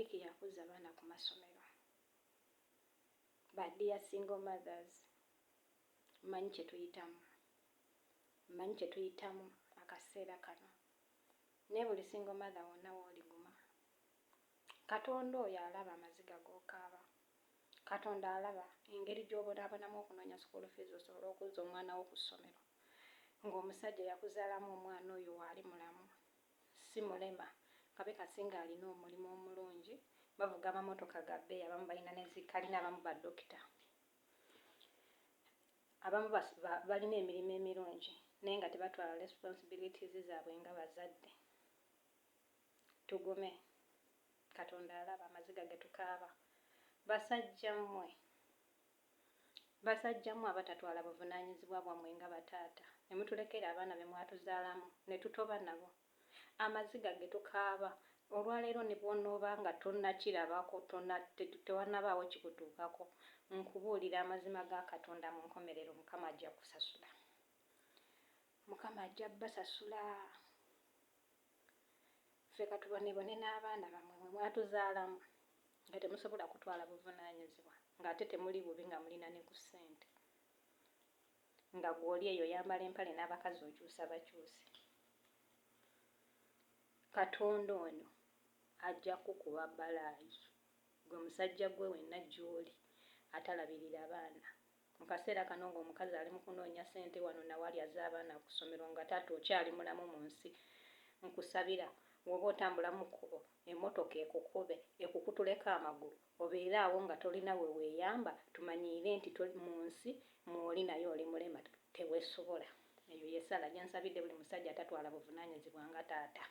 wiiki yakuzza abaana ku masomero. Ba dear single mothers, mmanyi kye tuyitamu akaseera kano, naye buli single mother wonna w'oliguma, Katonda oyo alaba amaziga g'okaaba. Katonda alaba engeri gy'obonaabonamu okunoonya school fees osobola okuzza omwana wo ku ssomero, ng'omusajja yakuzaalamu omwana oyo waali mulamu, si mulema, kabe kasinga alina omulimu omulungi, bavuga amamotoka ga bbeeyi, abamu balina ne zikalina, abamu baddokita, abamu balina emirimu emirungi naye nga tebatwala responsibilities zaabwe nga bazadde. Tugume, Katonda alaba amaziga ge tukaaba. Basajjammwe abatatwala buvunaanyizibwa bwammwe nga bataata, ne mutulekera abaana be mwatuzaalamu ne tutoba nabo. Amaziga ge tukaaba olwaleero ne bw'onooba nga tonnakirabako, tewanabaawo kikutuukako, nkubuulira amazima ga Katonda mu nkomerero Mukama ajja kusasula. Mukama ajja basasula. Ffe katubonebone n'abaana bammwe mwe mwatuzaalamu nga temusobola kutwala buvunaanyizibwa, ng'ate temuli bubi nga mulina ne ku ssente, nga gw'oli eyo yambala empale n'abakazi okyusa bakyuse. Katonda ono ajja kukuba balaayi, gwe musajja gwe wenna gy'oli atalabirira baana. Mu kaseera kano ng'omukazi ali mu kunoonya ssente wano nawali azza abaana ku ssomero nga taata okyali mulamu mu nsi, nkusabira bw'oba otambula mu kkubo emmotoka ekukube ekukutuleko amagulu, obeere awo nga tolina we weeyamba, tumanyiire nti mu nsi mw'oli naye oli mulema, teweesobola. Eyo y'essaala gye nsabidde buli musajja atatwala buvunaanyizibwa nga taata.